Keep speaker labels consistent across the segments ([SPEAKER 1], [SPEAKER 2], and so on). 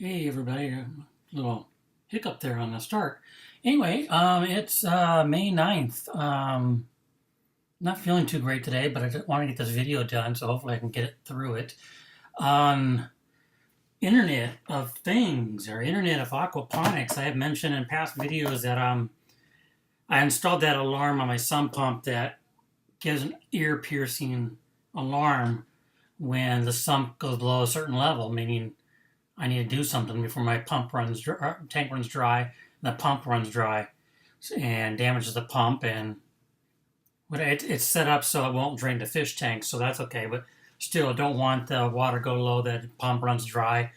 [SPEAKER 1] Hey everybody, a little hiccup there on the start. Anyway, it's May 9th. Not feeling too great today, but I just want to get this video done, so hopefully I can get it through it. On Internet of Things, or Internet of Aquaponics, I have mentioned in past videos that I installed that alarm on my sump pump that gives an ear-piercing alarm when the sump goes below a certain level, meaning I need to do something before my tank runs dry, and the pump runs dry, and damages the pump. And it's set up so it won't drain the fish tank, so that's okay. But still, I don't want the water go low that the pump runs dry,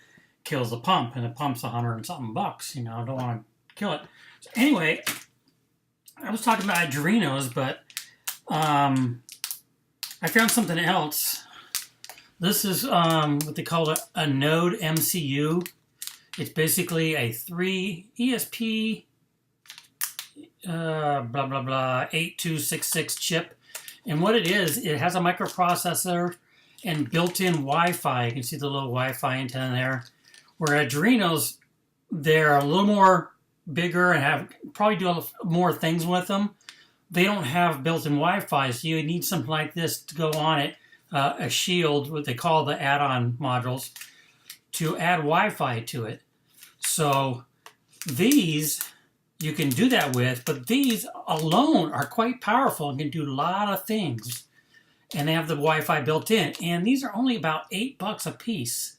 [SPEAKER 1] kills the pump, and the pump's $100 and something bucks. You know, I don't want to kill it. So anyway, I was talking about Hydroponics, but I found something else. This is what they call a node MCU. It's basically a 3 ESP blah blah blah 8266 chip, and what it is, it has a microprocessor and built-in Wi-Fi. You can see the little Wi-Fi antenna there. Where Adrenos, they're a little more bigger and have probably do more things with them. They don't have built-in Wi-Fi, so you need something like this to go on it. A shield, what they call the add-on modules, to add Wi-Fi to it. So these you can do that with, but these alone are quite powerful and can do a lot of things. And they have the Wi-Fi built in. And these are only about $8 a piece.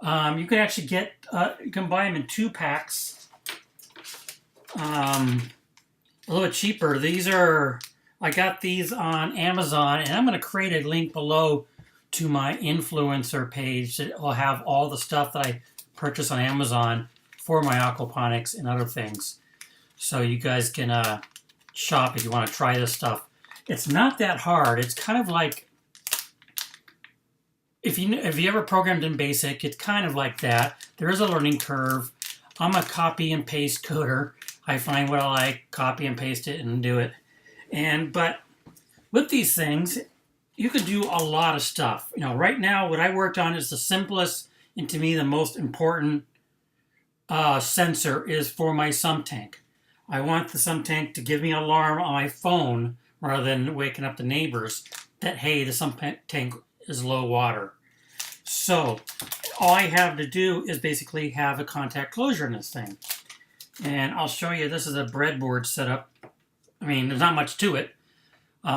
[SPEAKER 1] You can actually get, you can buy them in 2 packs. A little bit cheaper. I got these on Amazon, and I'm going to create a link below to my influencer page that will have all the stuff that I purchased on Amazon for my aquaponics and other things. So you guys can shop if you want to try this stuff. It's not that hard. It's kind of like, if you ever programmed in BASIC, it's kind of like that. There is a learning curve. I'm a copy and paste coder. I find what I like, copy and paste it, and do it. But with these things, you can do a lot of stuff. You know, right now, what I worked on is the simplest and to me the most important sensor is for my sump tank. I want the sump tank to give me an alarm on my phone rather than waking up the neighbors that, hey, the sump tank is low water. So all I have to do is basically have a contact closure in this thing. And I'll show you, this is a breadboard setup. I mean, there's not much to it.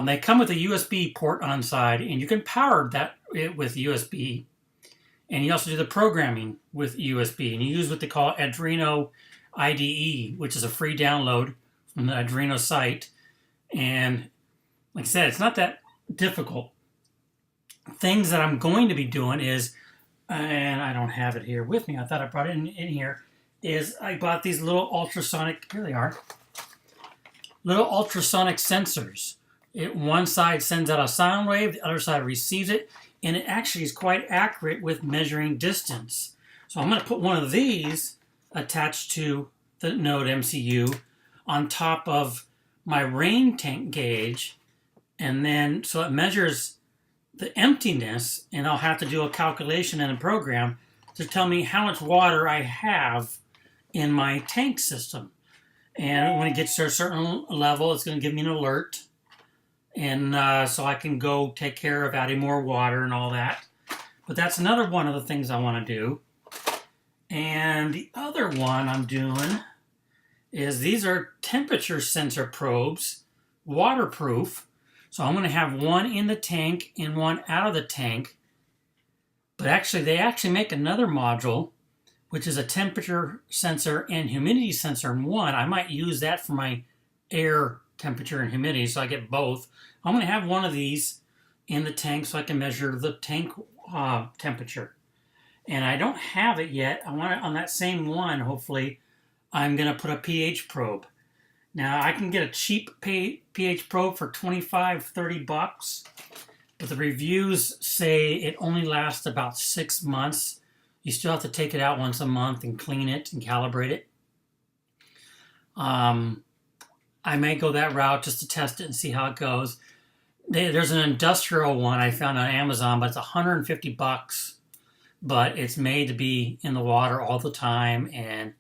[SPEAKER 1] They come with a USB port on side, and you can power that with USB. And you also do the programming with USB. And you use what they call Arduino IDE, which is a free download from the Arduino site. And like I said, it's not that difficult. Things that I'm going to be doing is, and I don't have it here with me, I thought I brought it in here, is I bought these little ultrasonic, here they are, little ultrasonic sensors. One side sends out a sound wave, the other side receives it, and it actually is quite accurate with measuring distance. So I'm going to put one of these attached to the node MCU on top of my rain tank gauge, and then so it measures the emptiness, and I'll have to do a calculation in a program to tell me how much water I have in my tank system. And when it gets to a certain level, it's going to give me an alert. And so I can go take care of adding more water and all that. But that's another one of the things I want to do. And the other one I'm doing is these are temperature sensor probes, waterproof. So I'm going to have one in the tank and one out of the tank. But actually, they actually make another module, which is a temperature sensor and humidity sensor in one. I might use that for my air temperature and humidity, so I get both. I'm going to have one of these in the tank so I can measure the tank temperature. And I don't have it yet. I want it on that same one, hopefully. I'm going to put a pH probe. Now, I can get a cheap pH probe for $25, $30, but the reviews say it only lasts about 6 months. You still have to take it out once a month and clean it and calibrate it. I may go that route just to test it and see how it goes. There's an industrial one I found on Amazon, but it's $150. but it's made to be in the water all the time, and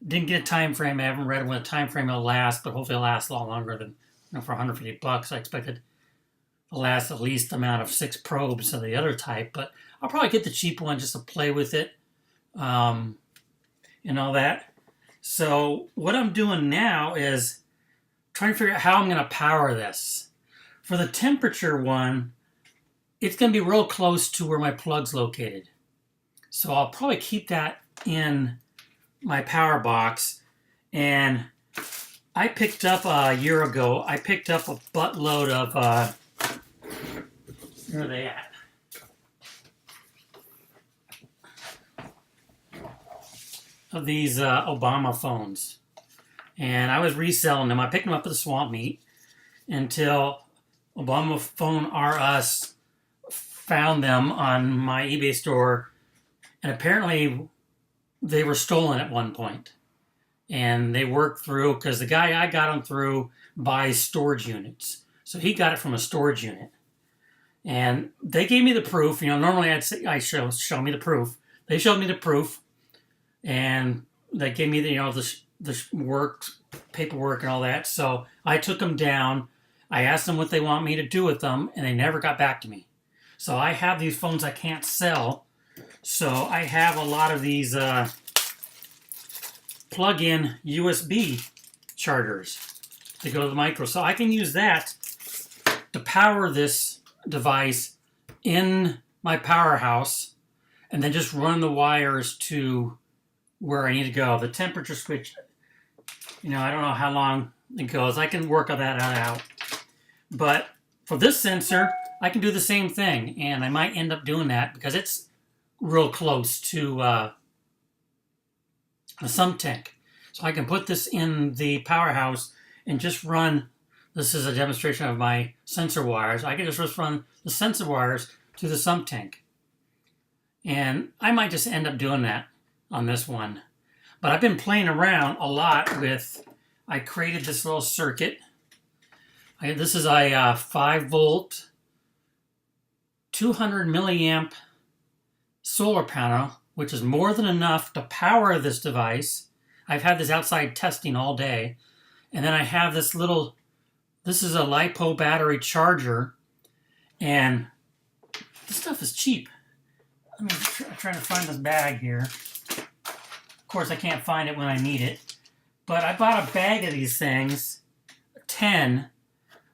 [SPEAKER 1] didn't get a time frame. I haven't read when a time frame it'll last, but hopefully it'll last a lot longer than, for $150. I expected to last at least the amount of 6 probes of the other type, but I'll probably get the cheap one just to play with it, and all that. So what I'm doing now is trying to figure out how I'm going to power this. For the temperature one, it's going to be real close to where my plug's located. So I'll probably keep that in my power box. And I picked up a year ago, I picked up a buttload of, where are they at? Of these Obama phones. And I was reselling them. I picked them up at the swamp meet until Obama Phone R Us found them on my eBay store, and apparently they were stolen at one point. And they worked through, because the guy I got them through buys storage units. So he got it from a storage unit. And they gave me the proof. Normally I'd say, show me the proof. They showed me the proof, and they gave me the work, paperwork and all that. So I took them down. I asked them what they want me to do with them, and they never got back to me. So I have these phones I can't sell. So I have a lot of these plug-in USB chargers to go to the micro. So I can use that to power this device in my powerhouse, and then just run the wires to where I need to go. The temperature switch, I don't know how long it goes. I can work all that out. But for this sensor, I can do the same thing, and I might end up doing that because it's real close to a sump tank. So I can put this in the powerhouse and just run, this is a demonstration of my sensor wires. I can just run the sensor wires to the sump tank. And I might just end up doing that on this one. But I've been playing around a lot with, I created this little circuit. This is a 5 volt, 200 milliamp solar panel, which is more than enough to power this device. I've had this outside testing all day. And then I have this this is a LiPo battery charger. And this stuff is cheap. Let me try to find this bag here. Of course, I can't find it when I need it. But I bought a bag of these things, 10,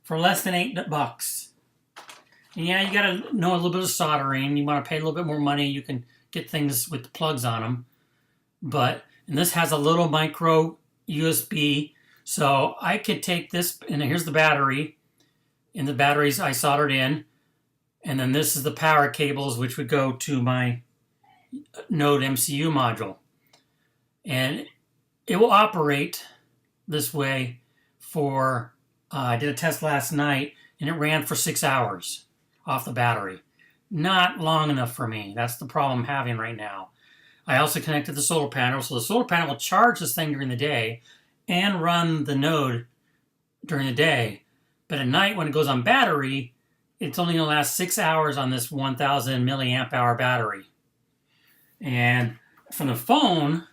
[SPEAKER 1] for less than $8. And yeah, you gotta know a little bit of soldering. You want to pay a little bit more money. You can get things with the plugs on them. And this has a little micro USB. So I could take this, and here's the battery. And the batteries I soldered in. And then this is the power cables, which would go to my Node MCU module. And it will operate this way for, I did a test last night, and it ran for 6 hours off the battery. Not long enough for me. That's the problem I'm having right now. I also connected the solar panel, so the solar panel will charge this thing during the day and run the node during the day. But at night, when it goes on battery, it's only going to last 6 hours on this 1,000 milliamp hour battery. And from the phone,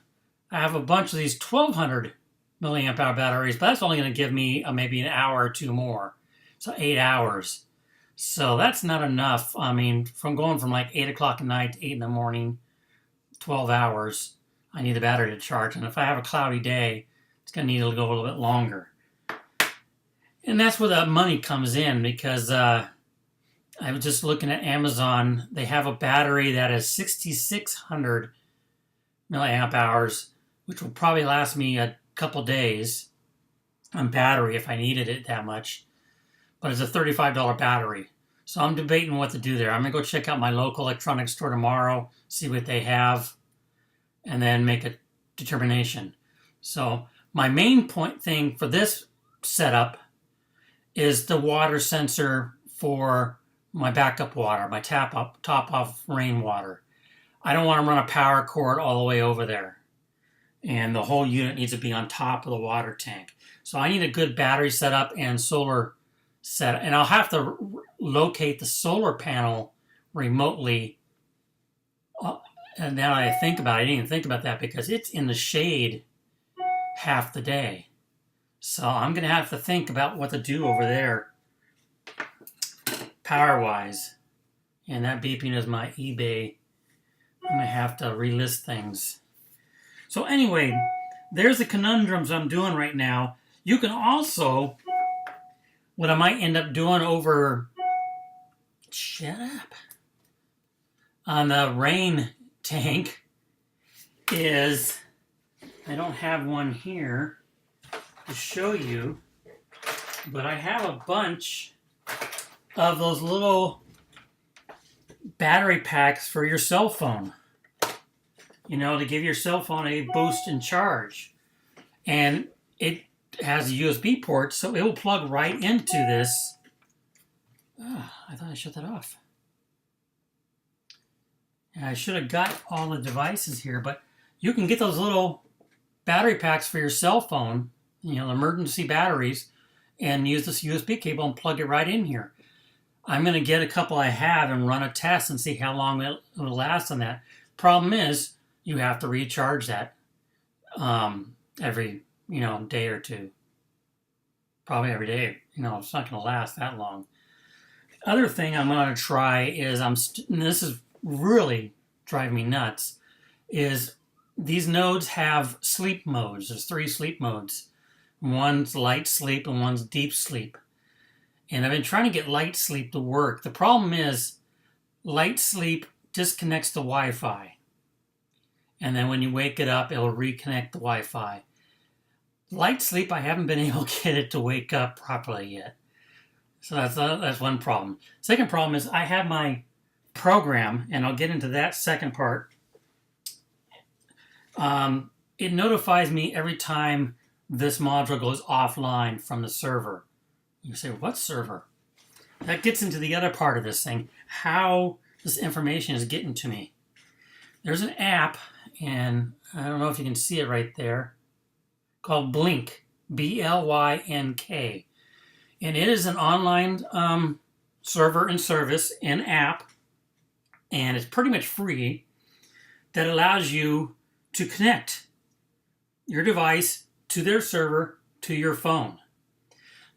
[SPEAKER 1] I have a bunch of these 1,200 milliamp hour batteries, but that's only going to give me maybe an hour or two more. So 8 hours. So that's not enough. I mean, from going from like 8 o'clock at night to 8 in the morning, 12 hours, I need the battery to charge. And if I have a cloudy day, it's going to need to go a little bit longer. And that's where the money comes in, because I was just looking at Amazon. They have a battery that is 6,600 milliamp hours, which will probably last me a couple days on battery if I needed it that much. But it's a $35 battery. So I'm debating what to do there. I'm going to go check out my local electronics store tomorrow, see what they have, and then make a determination. So my main thing for this setup is the water sensor for my backup water, my top off rainwater. I don't want to run a power cord all the way over there. And the whole unit needs to be on top of the water tank. So I need a good battery setup and solar setup. And I'll have to locate the solar panel remotely And now I think about it, I didn't even think about that because it's in the shade half the day. So I'm going to have to think about what to do over there power-wise. And that beeping is my eBay. I'm going to have to relist things. So anyway, there's the conundrums I'm doing right now. You can also, what I might end up doing over, shut up, on the rain tank is, I don't have one here to show you, but I have a bunch of those little battery packs for your cell phone. You know, to give your cell phone a boost in charge. And it has a USB port, so it will plug right into this. Oh, I thought I shut that off. And I should have got all the devices here, but you can get those little battery packs for your cell phone, you know, emergency batteries, and use this USB cable and plug it right in here. I'm going to get a couple I have and run a test and see how long it will last on that. Problem is, you have to recharge that every, you know, day or two. Probably every day. You know, it's not going to last that long. The other thing I'm going to try is, and this is really driving me nuts, is these nodes have sleep modes. There's 3 sleep modes. One's light sleep and one's deep sleep. And I've been trying to get light sleep to work. The problem is light sleep disconnects the Wi-Fi. And then when you wake it up, it'll reconnect the Wi-Fi. Light sleep, I haven't been able to get it to wake up properly yet. So that's one problem. Second problem is I have my program, and I'll get into that second part. It notifies me every time this module goes offline from the server. You say, what server? That gets into the other part of this thing, how this information is getting to me. There's an app, and I don't know if you can see it right there, called Blink, B-L-Y-N-K. And it is an online server and service and app, and it's pretty much free, that allows you to connect your device to their server to your phone.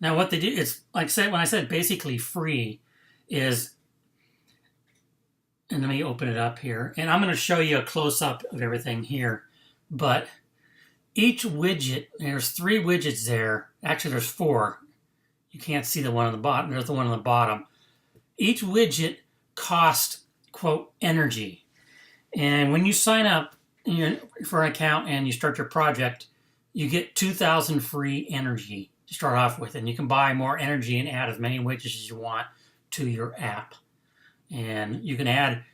[SPEAKER 1] Now what they do, it's like when I said basically free, is, and let me open it up here, and I'm going to show you a close-up of everything here, but each widget, there's 3 widgets there, actually there's 4, you can't see the one on the bottom, there's the one on the bottom. Each widget costs, quote, energy, and when you sign up for an account and you start your project, you get 2,000 free energy to start off with, and you can buy more energy and add as many widgets as you want to your app. And you can add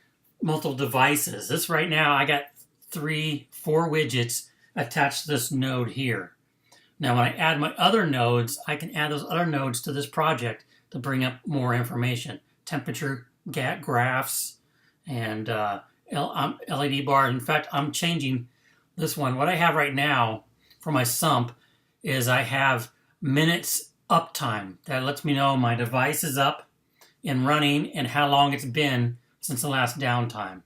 [SPEAKER 1] multiple devices. This right now, I got 4 widgets attached to this node here. Now, when I add my other nodes, I can add those other nodes to this project to bring up more information. Temperature graphs and LED bars. In fact, I'm changing this one. What I have right now for my sump is I have minutes uptime. That lets me know my device is up and running and how long it's been since the last downtime.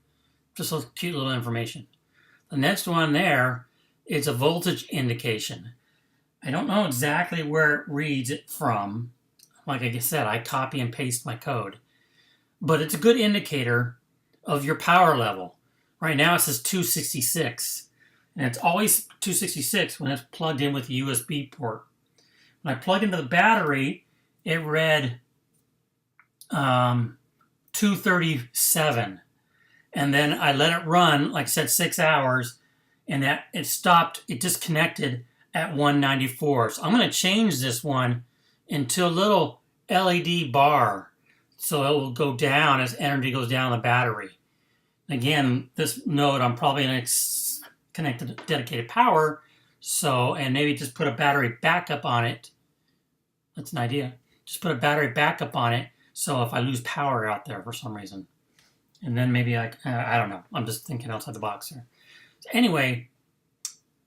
[SPEAKER 1] Just a cute little information. The next one there is a voltage indication. I don't know exactly where it reads it from. Like I said, I copy and paste my code. But it's a good indicator of your power level. Right now it says 266. And it's always 266 when it's plugged in with the USB port. When I plug into the battery, it read 237. And then I let it run, like I said, 6 hours, and that it stopped, it disconnected at 194. So I'm going to change this one into a little LED bar so it will go down as energy goes down the battery. Again, this node I'm probably going to connect to dedicated power, so, and maybe just put a battery backup on it. That's an idea. Just put a battery backup on it, so if I lose power out there for some reason. And then maybe I don't know. I'm just thinking outside the box here. So anyway,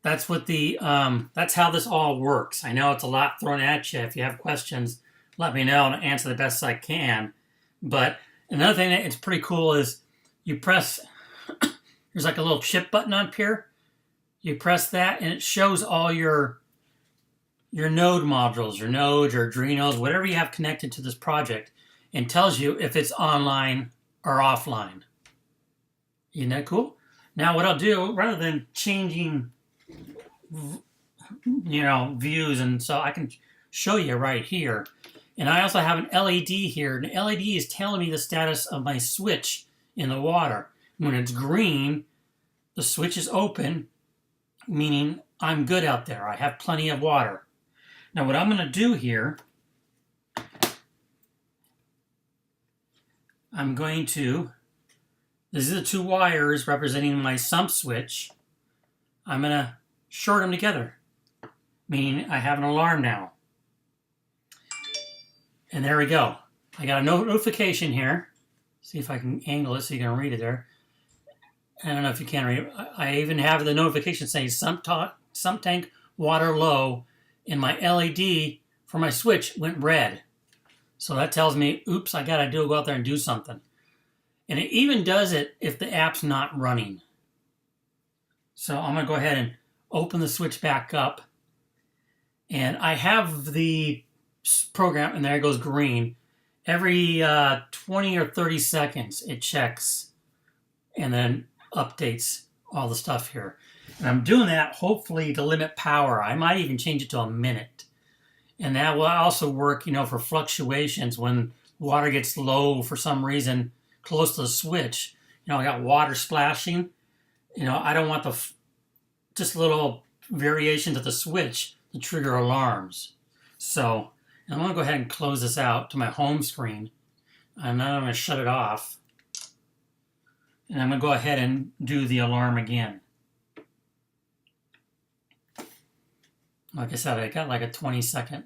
[SPEAKER 1] that's what that's how this all works. I know it's a lot thrown at you. If you have questions, let me know and I'll answer the best I can. But another thing that's pretty cool is you press there's like a little chip button up here. You press that and it shows all your node modules, your nodes, your adrenos, whatever you have connected to this project, and tells you if it's online or offline. Isn't that cool? Now what I'll do, rather than changing, views, and so I can show you right here. And I also have an LED here. And the LED is telling me the status of my switch in the water. When it's green, the switch is open, meaning I'm good out there. I have plenty of water. Now what I'm going to do here, these are the two wires representing my sump switch. I'm going to short them together, meaning I have an alarm now. And there we go. I got a notification here. See if I can angle it so you can read it there. I don't know if you can read it. I even have the notification saying sump tank water low, and my LED for my switch went red. So that tells me, oops, I gotta go out there and do something. And it even does it if the app's not running. So I'm gonna go ahead and open the switch back up. And I have the program, and there it goes green. Every 20 or 30 seconds it checks and then updates all the stuff here. And I'm doing that hopefully to limit power. I might even change it to a minute. And that will also work, for fluctuations when water gets low for some reason close to the switch. I got water splashing. I don't want just little variation to the switch to trigger alarms. So I'm going to go ahead and close this out to my home screen. And then I'm going to shut it off. And I'm going to go ahead and do the alarm again. Like I said, I got like a 20-second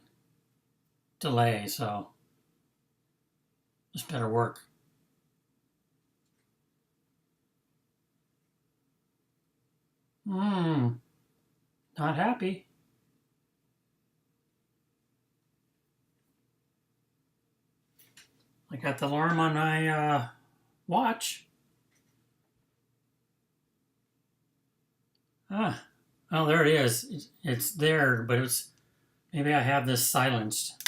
[SPEAKER 1] delay, so this better work. Not happy. I got the alarm on my watch. Oh, there it is. It's there, but maybe I have this silenced.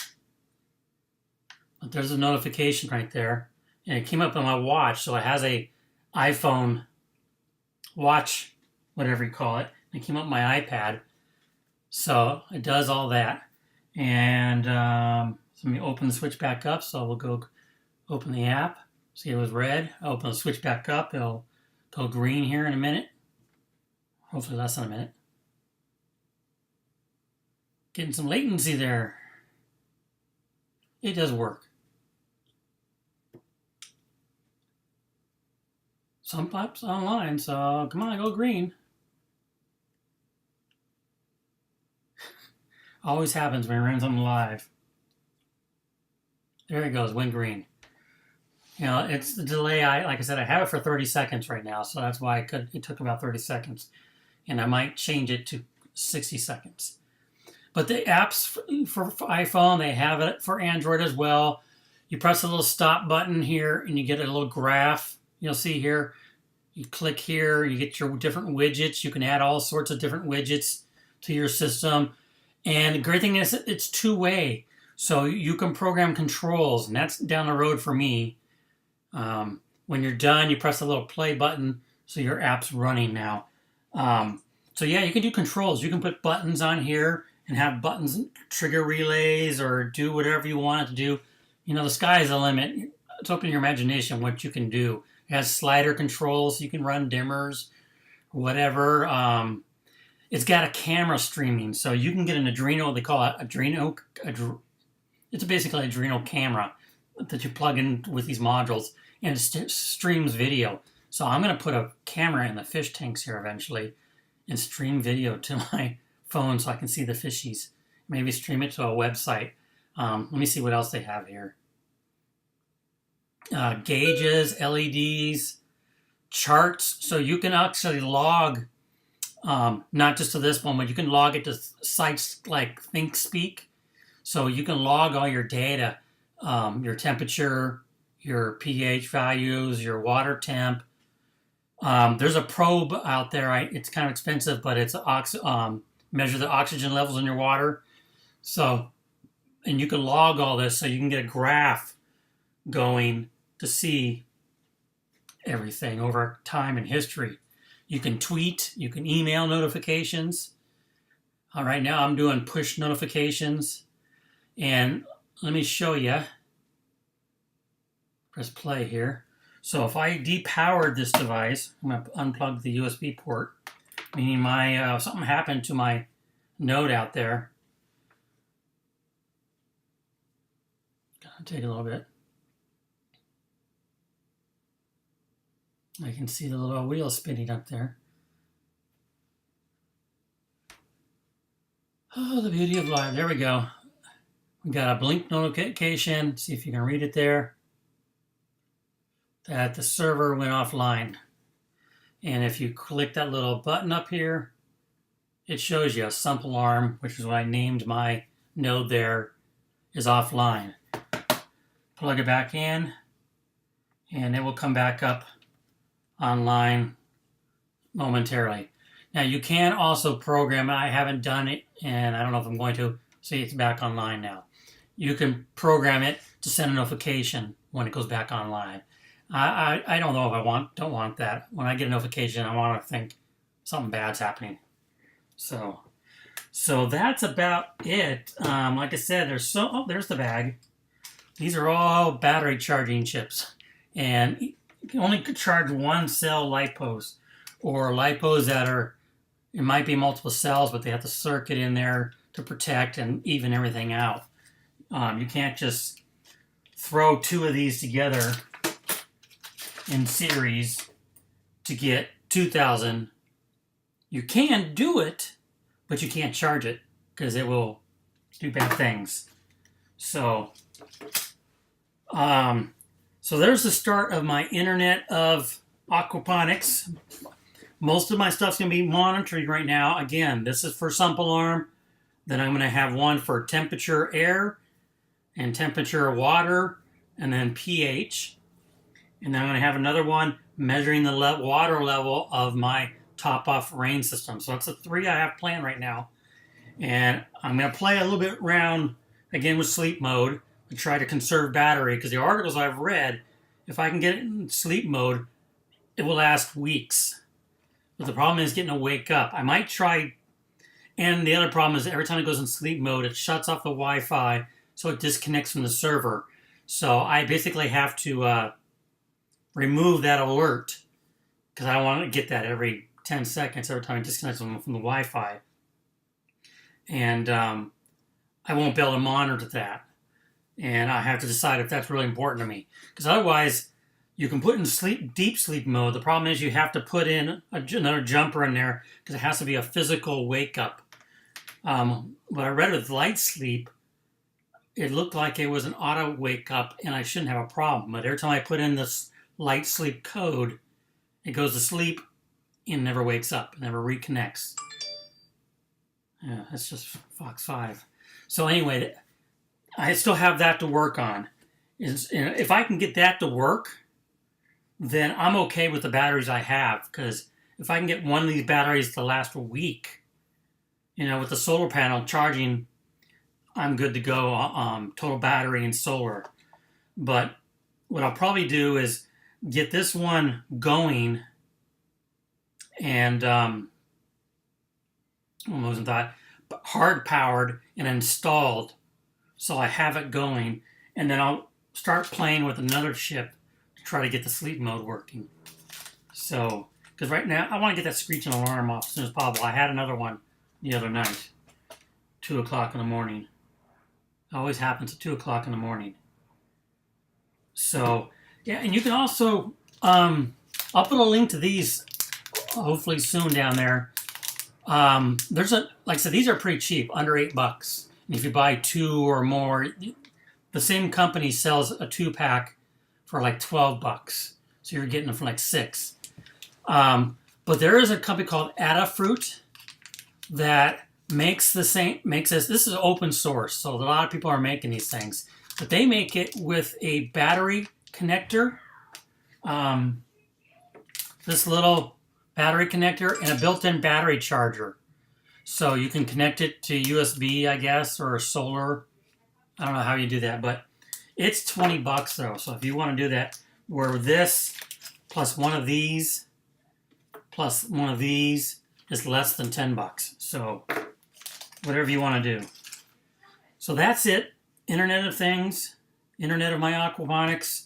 [SPEAKER 1] But there's a notification right there. And it came up on my watch, so it has a iPhone watch, whatever you call it. It came up on my iPad. So it does all that. And so let me open the switch back up. So we'll go open the app. See, it was red. I'll open the switch back up. It'll go green here in a minute. Hopefully less than a minute. Getting some latency there. It does work. Some apps online, so come on, go green. Always happens when you run something live. There it goes, went green. It's the delay. Like I said, I have it for 30 seconds right now, so that's why it took about 30 seconds. And I might change it to 60 seconds. But the apps for iPhone, they have it for Android as well. You press the little stop button here and you get a little graph. You'll see here, you click here, you get your different widgets. You can add all sorts of different widgets to your system. And the great thing is it's two-way. So you can program controls, and that's down the road for me. When you're done, you press the little play button so your app's running now. So yeah, you can do controls. You can put buttons on here and have buttons trigger relays or do whatever you want it to do. The sky is the limit. It's open to your imagination what you can do. It has slider controls. So you can run dimmers, whatever. It's got a camera streaming, so you can get an Adreno. They call it Adreno. It's basically an Adreno camera that you plug in with these modules, and it streams video. So I'm going to put a camera in the fish tanks here eventually and stream video to my phone so I can see the fishies. Maybe stream it to a website. Let me see what else they have here. Gauges, LEDs, charts. So you can actually log, not just to this one, but you can log it to sites like ThinkSpeak. So you can log all your data, your temperature, your pH values, your water temp, There's a probe out there. It's kind of expensive, but it's measure the oxygen levels in your water. So, and you can log all this so you can get a graph going to see everything over time and history. You can tweet, you can email notifications. Right now I'm doing push notifications. And let me show you. Press play here. So if I depowered this device, I'm going to unplug the USB port, meaning my something happened to my node out there. Gonna take a little bit. I can see the little wheel spinning up there. Oh, the beauty of life. There we go. We got a blink notification. See if you can read it there. That the server went offline. And if you click that little button up here, it shows you a sump alarm, which is what I named my node there, is offline. Plug it back in, and it will come back up online momentarily. Now you can also program it. I haven't done it, and I don't know if I'm going to. See, it's back online now. You can program it to send a notification when it goes back online. I don't know if I don't want that. When I get a notification, I want to think something bad's happening. So that's about it. Like I said, there's the bag. These are all battery charging chips, and you can only charge one cell lipos, or lipos that are, it might be multiple cells, but they have the circuit in there to protect and even everything out. You can't just throw two of these together in series to get 2,000. You can do it, but you can't charge it because it will do bad things. So there's the start of my internet of aquaponics. Most of my stuff's going to be monitored right now. Again, this is for sump alarm. Then I'm going to have one for temperature air and temperature water, and then pH. And then I'm going to have another one measuring the water level of my top-off rain system. So that's the three I have planned right now. And I'm going to play a little bit around, again, with sleep mode to try to conserve battery, because the articles I've read, if I can get it in sleep mode, it will last weeks. But the problem is getting to wake up. I might try, and the other problem is every time it goes in sleep mode, it shuts off the Wi-Fi, so it disconnects from the server. So I basically have to remove that alert, because I want to get that every 10 seconds every time it disconnects from the Wi-Fi. And I won't be able to monitor that. And I have to decide if that's really important to me. Because otherwise, you can put in deep sleep mode. The problem is you have to put in another jumper in there because it has to be a physical wake up. What I read with light sleep, it looked like it was an auto wake up and I shouldn't have a problem. But every time I put in this light sleep code, it goes to sleep and never wakes up, never reconnects. Yeah, that's just Fox 5. So anyway, I still have that to work on. If I can get that to work, then I'm okay with the batteries I have, because if I can get one of these batteries to last a week, with the solar panel charging, I'm good to go, total battery and solar. But what I'll probably do is get this one going and wasn't that hard powered and installed, so I have it going, and then I'll start playing with another chip to try to get the sleep mode working. So, because right now I want to get that screeching alarm off as soon as possible. I had another one the other night, 2 o'clock in the morning. It always happens at 2 o'clock in the morning. So, yeah, and you can also, I'll put a link to these hopefully soon down there. Like I said, these are pretty cheap, under $8. And if you buy two or more, the same company sells a 2-pack for like $12. So you're getting them for like $6. But there is a company called Adafruit that makes this is open source, so a lot of people are making these things. But they make it with a battery connector. this little battery connector and a built-in battery charger. So you can connect it to USB, I guess, or solar. I don't know how you do that, but it's 20 bucks though. So if you want to do that, where this plus one of these plus one of these is less than 10 bucks. So whatever you want to do. So that's it. Internet of Things, Internet of my aquaponics.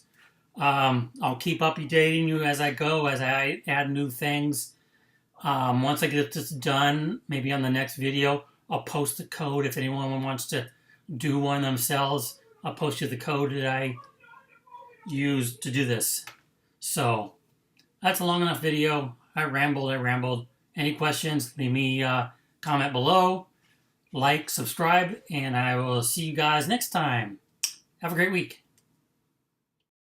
[SPEAKER 1] I'll keep updating you as I go, as I add new things. Once I get this done, maybe on the next video, I'll post the code. If anyone wants to do one themselves, I'll post you the code that I used to do this. So that's a long enough video. I rambled. Any questions, leave me a comment below. Like, subscribe, and I will see you guys next time. Have a great week.